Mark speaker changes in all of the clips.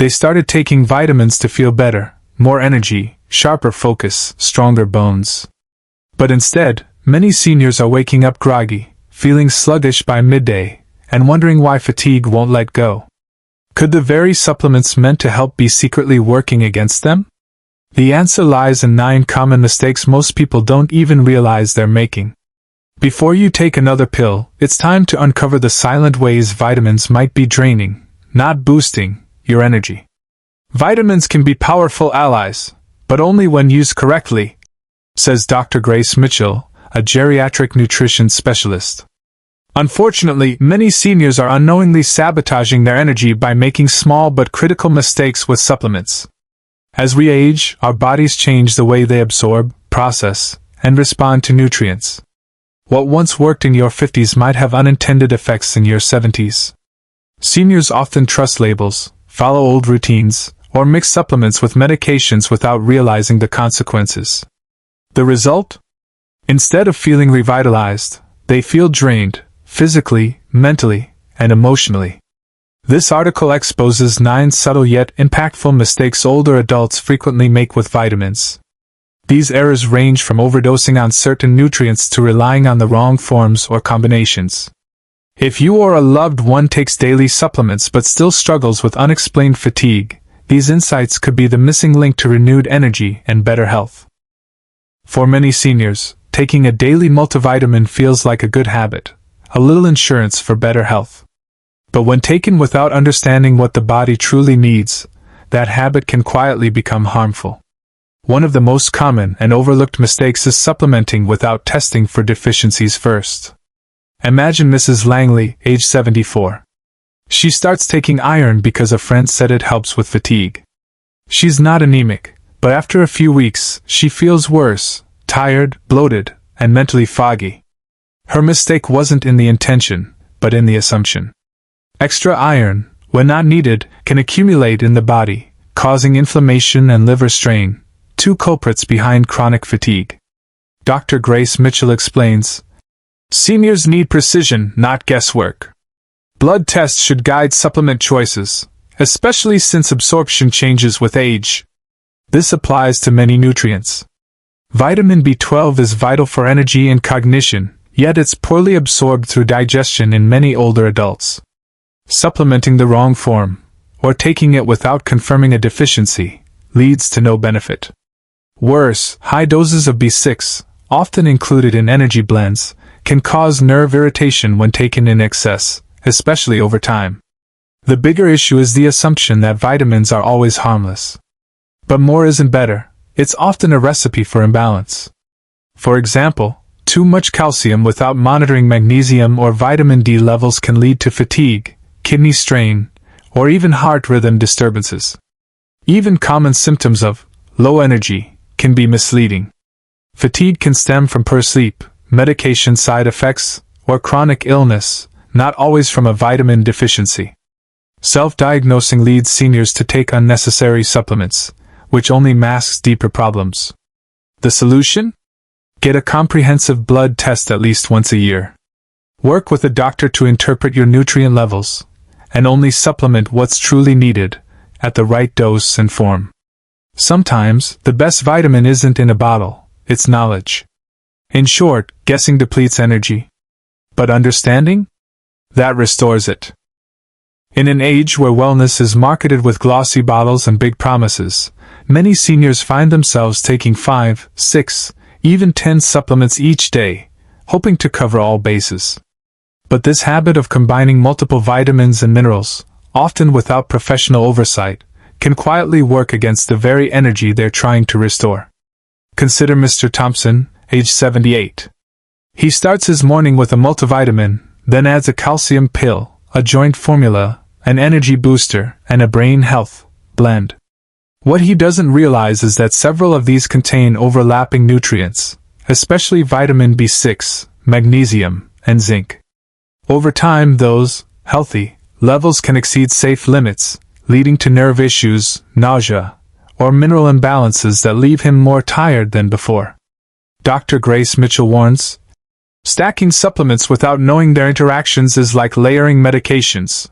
Speaker 1: They started taking vitamins to feel better, more energy, sharper focus, stronger bones. But instead, many seniors are waking up groggy, feeling sluggish by midday, and wondering why fatigue won't let go. Could the very supplements meant to help be secretly working against them? The answer lies in 9 common mistakes most people don't even realize they're making. Before you take another pill, it's time to uncover the silent ways vitamins might be draining, not boosting, your energy. Vitamins can be powerful allies, but only when used correctly, says Dr. Grace Mitchell, a geriatric nutrition specialist. Unfortunately, many seniors are unknowingly sabotaging their energy by making small but critical mistakes with supplements. As we age, our bodies change the way they absorb, process, and respond to nutrients. What once worked in your 50s might have unintended effects in your 70s. Seniors often trust labels, follow old routines, or mix supplements with medications without realizing the consequences. The result? Instead of feeling revitalized, they feel drained, physically, mentally, and emotionally. This article exposes 9 subtle yet impactful mistakes older adults frequently make with vitamins. These errors range from overdosing on certain nutrients to relying on the wrong forms or combinations. If you or a loved one takes daily supplements but still struggles with unexplained fatigue, these insights could be the missing link to renewed energy and better health. For many seniors, taking a daily multivitamin feels like a good habit, a little insurance for better health. But when taken without understanding what the body truly needs, that habit can quietly become harmful. One of the most common and overlooked mistakes is supplementing without testing for deficiencies first. Imagine Mrs. Langley, age 74. She starts taking iron because a friend said it helps with fatigue. She's not anemic, but after a few weeks, she feels worse, tired, bloated, and mentally foggy. Her mistake wasn't in the intention, but in the assumption. Extra iron, when not needed, can accumulate in the body, causing inflammation and liver strain, 2 culprits behind chronic fatigue. Dr. Grace Mitchell explains, seniors need precision, not guesswork. Blood tests should guide supplement choices, especially since absorption changes with age. This applies to many nutrients. Vitamin B12 is vital for energy and cognition, yet it's poorly absorbed through digestion in many older adults. Supplementing the wrong form, or taking it without confirming a deficiency, leads to no benefit. Worse, high doses of B6, often included in energy blends, can cause nerve irritation when taken in excess, especially over time. The bigger issue is the assumption that vitamins are always harmless. But more isn't better, it's often a recipe for imbalance. For example, too much calcium without monitoring magnesium or vitamin D levels can lead to fatigue, kidney strain, or even heart rhythm disturbances. Even common symptoms of low energy can be misleading. Fatigue can stem from poor sleep, medication side effects, or chronic illness, not always from a vitamin deficiency. Self-diagnosing leads seniors to take unnecessary supplements, which only masks deeper problems. The solution? Get a comprehensive blood test at least once a year. Work with a doctor to interpret your nutrient levels, and only supplement what's truly needed, at the right dose and form. Sometimes, the best vitamin isn't in a bottle, it's knowledge. In short, guessing depletes energy. But understanding? That restores it. In an age where wellness is marketed with glossy bottles and big promises, many seniors find themselves taking 5, 6, even 10 supplements each day, hoping to cover all bases. But this habit of combining multiple vitamins and minerals, often without professional oversight, can quietly work against the very energy they're trying to restore. Consider Mr. Thompson, age 78. He starts his morning with a multivitamin, then adds a calcium pill, a joint formula, an energy booster, and a brain health blend. What he doesn't realize is that several of these contain overlapping nutrients, especially vitamin B6, magnesium, and zinc. Over time, those healthy levels can exceed safe limits, leading to nerve issues, nausea, or mineral imbalances that leave him more tired than before. Dr. Grace Mitchell warns, stacking supplements without knowing their interactions is like layering medications.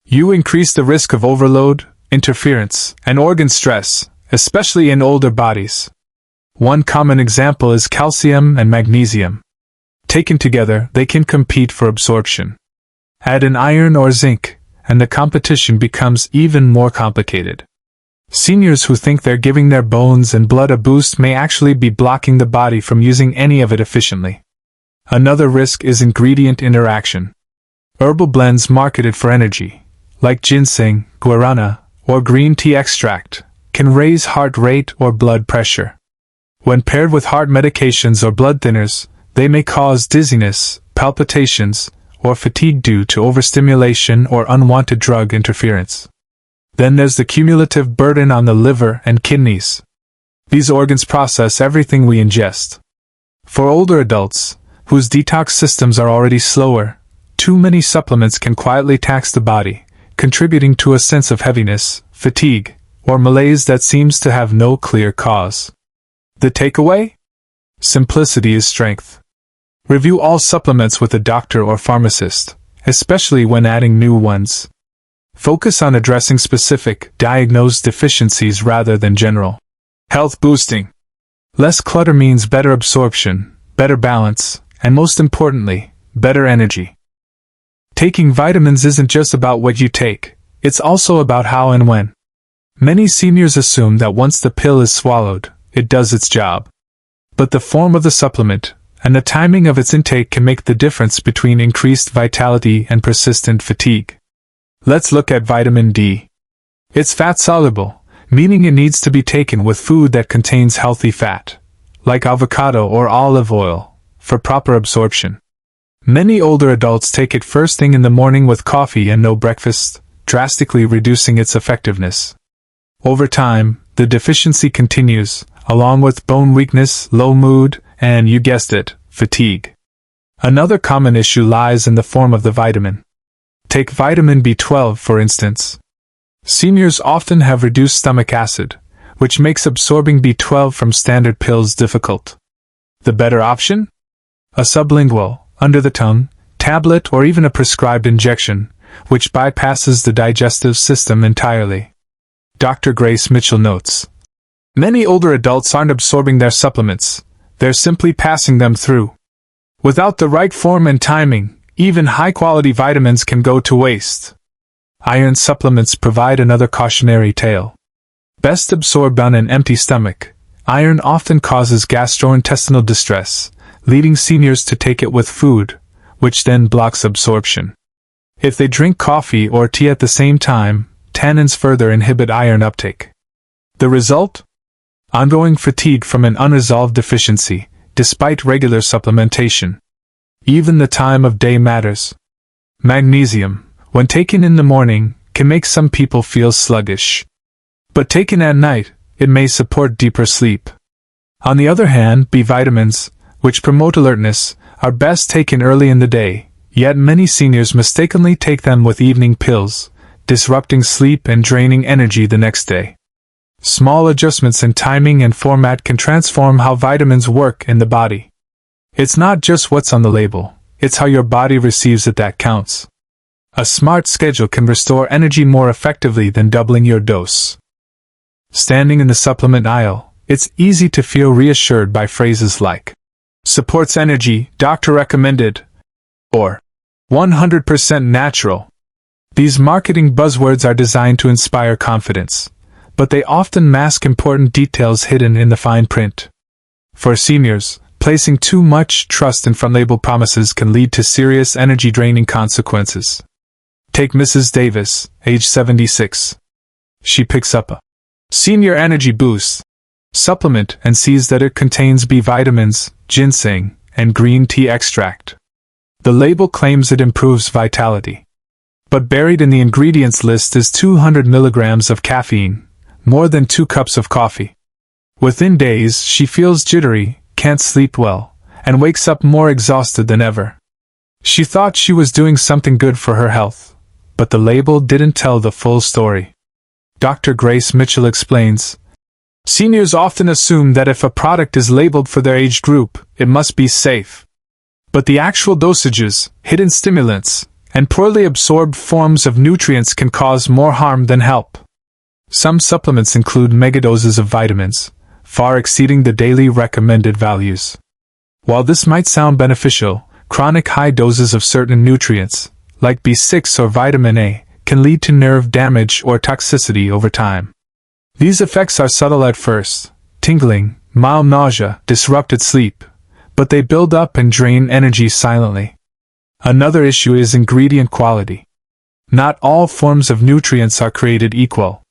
Speaker 1: You increase the risk of overload, interference, and organ stress, especially in older bodies. One common example is calcium and magnesium. Taken together, they can compete for absorption. Add in iron or zinc, and the competition becomes even more complicated. Seniors who think they're giving their bones and blood a boost may actually be blocking the body from using any of it efficiently. Another risk is ingredient interaction. Herbal blends marketed for energy, like ginseng, guarana, or green tea extract, can raise heart rate or blood pressure. When paired with heart medications or blood thinners, they may cause dizziness, palpitations, or fatigue due to overstimulation or unwanted drug interference. Then there's the cumulative burden on the liver and kidneys. These organs process everything we ingest. For older adults, whose detox systems are already slower, too many supplements can quietly tax the body, contributing to a sense of heaviness, fatigue, or malaise that seems to have no clear cause. The takeaway? Simplicity is strength. Review all supplements with a doctor or pharmacist, especially when adding new ones. Focus on addressing specific, diagnosed deficiencies rather than general health boosting. Less clutter means better absorption, better balance, and most importantly, better energy. Taking vitamins isn't just about what you take, it's also about how and when. Many seniors assume that once the pill is swallowed, it does its job. But the form of the supplement and the timing of its intake can make the difference between increased vitality and persistent fatigue. Let's look at vitamin D. It's fat-soluble, meaning it needs to be taken with food that contains healthy fat, like avocado or olive oil, for proper absorption. Many older adults take it first thing in the morning with coffee and no breakfast, drastically reducing its effectiveness. Over time, the deficiency continues, along with bone weakness, low mood, and, you guessed it, fatigue. Another common issue lies in the form of the vitamin. Take vitamin B12, for instance. Seniors often have reduced stomach acid, which makes absorbing B12 from standard pills difficult. The better option? A sublingual, under the tongue, tablet or even a prescribed injection, which bypasses the digestive system entirely. Dr. Grace Mitchell notes, many older adults aren't absorbing their supplements, they're simply passing them through. Without the right form and timing, even high-quality vitamins can go to waste. Iron supplements provide another cautionary tale. Best absorbed on an empty stomach, iron often causes gastrointestinal distress, leading seniors to take it with food, which then blocks absorption. If they drink coffee or tea at the same time, tannins further inhibit iron uptake. The result? Ongoing fatigue from an unresolved deficiency, despite regular supplementation. Even the time of day matters. Magnesium, when taken in the morning, can make some people feel sluggish. But taken at night, it may support deeper sleep. On the other hand, B vitamins, which promote alertness, are best taken early in the day, yet many seniors mistakenly take them with evening pills, disrupting sleep and draining energy the next day. Small adjustments in timing and format can transform how vitamins work in the body. It's not just what's on the label, it's how your body receives it that counts. A smart schedule can restore energy more effectively than doubling your dose. Standing in the supplement aisle, it's easy to feel reassured by phrases like, supports energy, doctor recommended, or 100% natural. These marketing buzzwords are designed to inspire confidence, but they often mask important details hidden in the fine print. For seniors, placing too much trust in front-label promises can lead to serious energy-draining consequences. Take Mrs. Davis, age 76. She picks up a Senior Energy Boost supplement and sees that it contains B vitamins, ginseng, and green tea extract. The label claims it improves vitality. But buried in the ingredients list is 200 milligrams of caffeine, more than 2 cups of coffee. Within days, she feels jittery, can't sleep well, and wakes up more exhausted than ever. She thought she was doing something good for her health, but the label didn't tell the full story. Dr. Grace Mitchell explains, seniors often assume that if a product is labeled for their age group, it must be safe. But the actual dosages, hidden stimulants, and poorly absorbed forms of nutrients can cause more harm than help. Some supplements include megadoses of vitamins, far exceeding the daily recommended values. While this might sound beneficial, chronic high doses of certain nutrients, like B6 or vitamin A, can lead to nerve damage or toxicity over time. These effects are subtle at first, tingling, mild nausea, disrupted sleep, but they build up and drain energy silently. Another issue is ingredient quality. Not all forms of nutrients are created equal.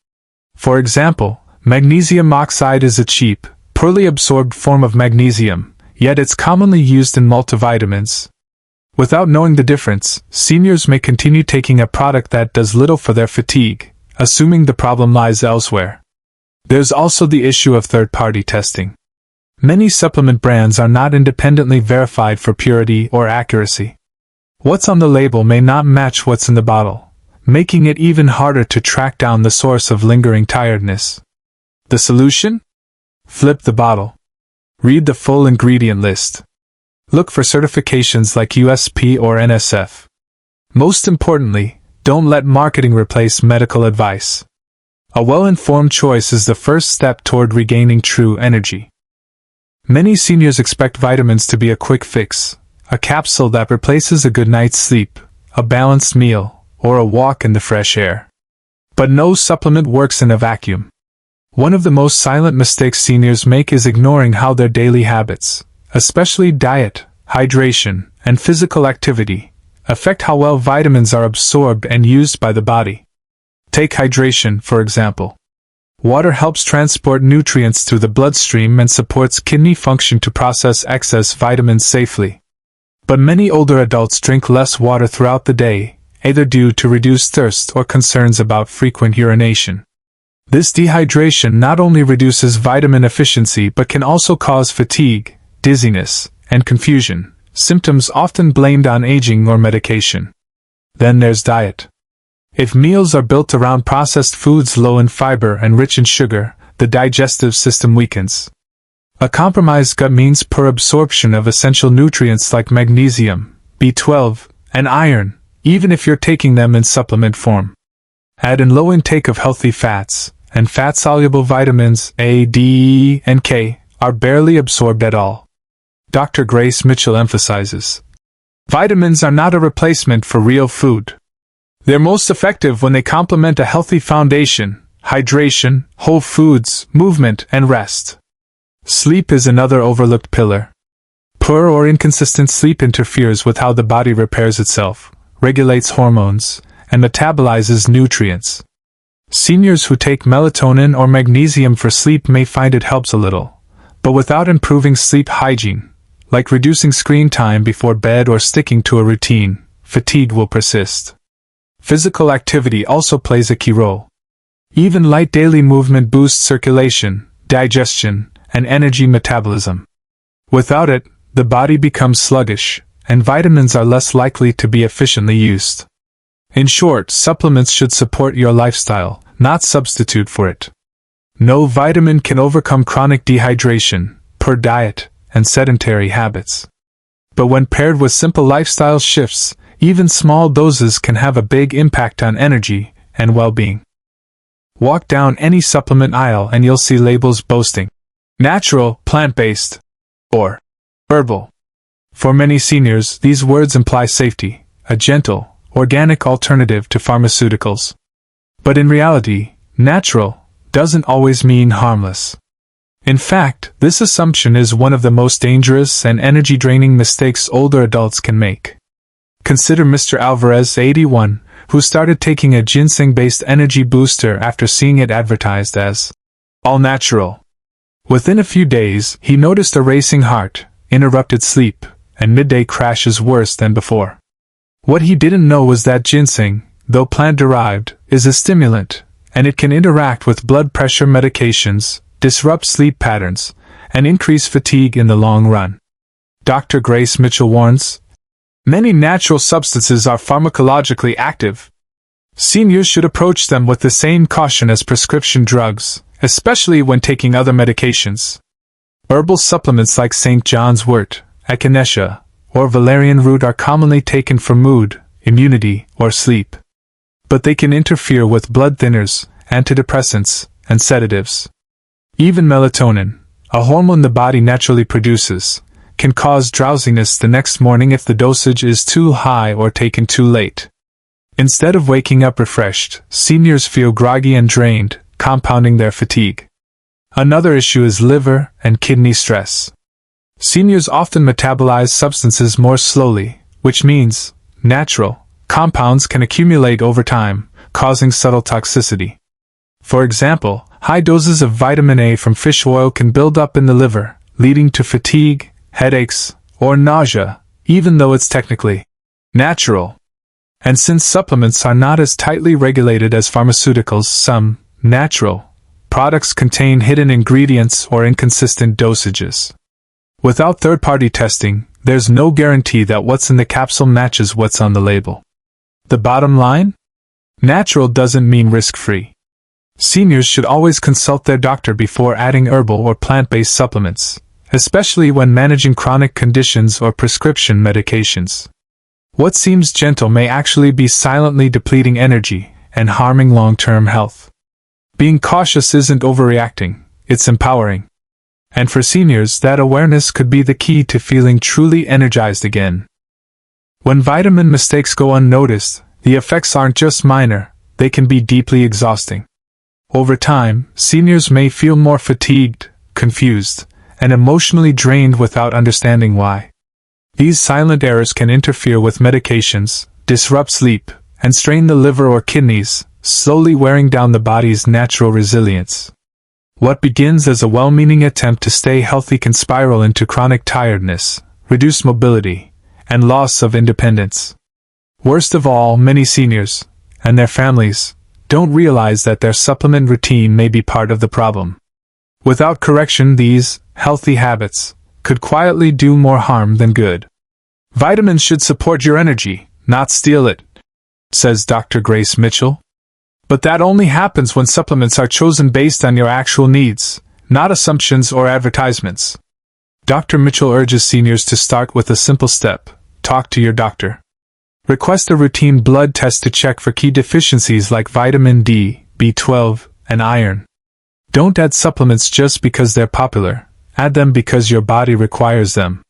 Speaker 1: For example, magnesium oxide is a cheap, poorly absorbed form of magnesium, yet it's commonly used in multivitamins. Without knowing the difference, seniors may continue taking a product that does little for their fatigue, assuming the problem lies elsewhere. There's also the issue of third-party testing. Many supplement brands are not independently verified for purity or accuracy. What's on the label may not match what's in the bottle, making it even harder to track down the source of lingering tiredness. The solution? Flip the bottle. Read the full ingredient list. Look for certifications like USP or NSF. Most importantly, don't let marketing replace medical advice. A well-informed choice is the first step toward regaining true energy. Many seniors expect vitamins to be a quick fix, a capsule that replaces a good night's sleep, a balanced meal, or a walk in the fresh air. But no supplement works in a vacuum. One of the most silent mistakes seniors make is ignoring how their daily habits, especially diet, hydration, and physical activity, affect how well vitamins are absorbed and used by the body. Take hydration, for example. Water helps transport nutrients through the bloodstream and supports kidney function to process excess vitamins safely. But many older adults drink less water throughout the day, either due to reduced thirst or concerns about frequent urination. This dehydration not only reduces vitamin efficiency but can also cause fatigue, dizziness, and confusion, symptoms often blamed on aging or medication. Then there's diet. If meals are built around processed foods low in fiber and rich in sugar, the digestive system weakens. A compromised gut means poor absorption of essential nutrients like magnesium, B12, and iron, even if you're taking them in supplement form. Add in low intake of healthy fats, and fat-soluble vitamins A, D, E, and K are barely absorbed at all. Dr. Grace Mitchell emphasizes, vitamins are not a replacement for real food. They're most effective when they complement a healthy foundation, hydration, whole foods, movement, and rest. Sleep is another overlooked pillar. Poor or inconsistent sleep interferes with how the body repairs itself, regulates hormones, and metabolizes nutrients. Seniors who take melatonin or magnesium for sleep may find it helps a little, but without improving sleep hygiene, like reducing screen time before bed or sticking to a routine, fatigue will persist. Physical activity also plays a key role. Even light daily movement boosts circulation, digestion, and energy metabolism. Without it, the body becomes sluggish, and vitamins are less likely to be efficiently used. In short, supplements should support your lifestyle, not substitute for it. No vitamin can overcome chronic dehydration, poor diet, and sedentary habits. But when paired with simple lifestyle shifts, even small doses can have a big impact on energy and well-being. Walk down any supplement aisle and you'll see labels boasting natural, plant-based, or herbal. For many seniors, these words imply safety, a gentle, organic alternative to pharmaceuticals. But in reality, natural doesn't always mean harmless. In fact, this assumption is one of the most dangerous and energy-draining mistakes older adults can make. Consider Mr. Alvarez, 81, who started taking a ginseng-based energy booster after seeing it advertised as all-natural. Within a few days, he noticed a racing heart, interrupted sleep, and midday crashes worse than before. What he didn't know was that ginseng, though plant-derived, is a stimulant, and it can interact with blood pressure medications, disrupt sleep patterns, and increase fatigue in the long run. Dr. Grace Mitchell warns, many natural substances are pharmacologically active. Seniors should approach them with the same caution as prescription drugs, especially when taking other medications. Herbal supplements like St. John's wort, echinacea, or valerian root are commonly taken for mood, immunity, or sleep. But they can interfere with blood thinners, antidepressants, and sedatives. Even melatonin, a hormone the body naturally produces, can cause drowsiness the next morning if the dosage is too high or taken too late. Instead of waking up refreshed, seniors feel groggy and drained, compounding their fatigue. Another issue is liver and kidney stress. Seniors often metabolize substances more slowly, which means natural compounds can accumulate over time, causing subtle toxicity. For example, high doses of vitamin A from fish oil can build up in the liver, leading to fatigue, headaches, or nausea, even though it's technically natural. And since supplements are not as tightly regulated as pharmaceuticals, some natural products contain hidden ingredients or inconsistent dosages. Without third-party testing, there's no guarantee that what's in the capsule matches what's on the label. The bottom line? Natural doesn't mean risk-free. Seniors should always consult their doctor before adding herbal or plant-based supplements, especially when managing chronic conditions or prescription medications. What seems gentle may actually be silently depleting energy and harming long-term health. Being cautious isn't overreacting, it's empowering. And for seniors, that awareness could be the key to feeling truly energized again. When vitamin mistakes go unnoticed, the effects aren't just minor, they can be deeply exhausting. Over time, seniors may feel more fatigued, confused, and emotionally drained without understanding why. These silent errors can interfere with medications, disrupt sleep, and strain the liver or kidneys, slowly wearing down the body's natural resilience. What begins as a well-meaning attempt to stay healthy can spiral into chronic tiredness, reduced mobility, and loss of independence. Worst of all, many seniors, and their families, don't realize that their supplement routine may be part of the problem. Without correction, these healthy habits could quietly do more harm than good. Vitamins should support your energy, not steal it, says Dr. Grace Mitchell. But that only happens when supplements are chosen based on your actual needs, not assumptions or advertisements. Dr. Mitchell urges seniors to start with a simple step: talk to your doctor. Request a routine blood test to check for key deficiencies like vitamin D, B12, and iron. Don't add supplements just because they're popular, add them because your body requires them.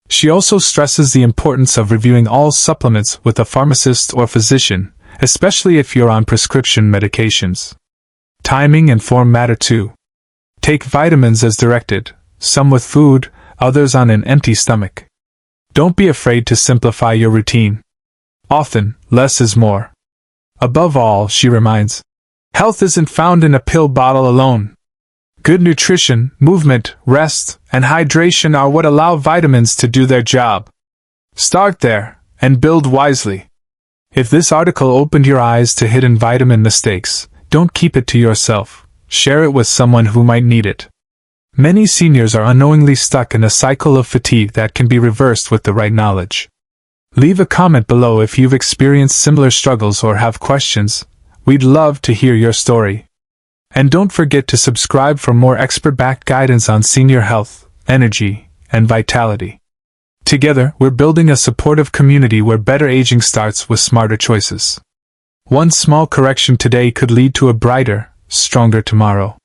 Speaker 1: She also stresses the importance of reviewing all supplements with a pharmacist or physician, especially if you're on prescription medications. Timing and form matter too. Take vitamins as directed, some with food, others on an empty stomach. Don't be afraid to simplify your routine. Often, less is more. Above all, she reminds, health isn't found in a pill bottle alone. Good nutrition, movement, rest, and hydration are what allow vitamins to do their job. Start there, and build wisely. If this article opened your eyes to hidden vitamin mistakes, don't keep it to yourself. Share it with someone who might need it. Many seniors are unknowingly stuck in a cycle of fatigue that can be reversed with the right knowledge. Leave a comment below if you've experienced similar struggles or have questions. We'd love to hear your story. And don't forget to subscribe for more expert-backed guidance on senior health, energy, and vitality. Together, we're building a supportive community where better aging starts with smarter choices. One small correction today could lead to a brighter, stronger tomorrow.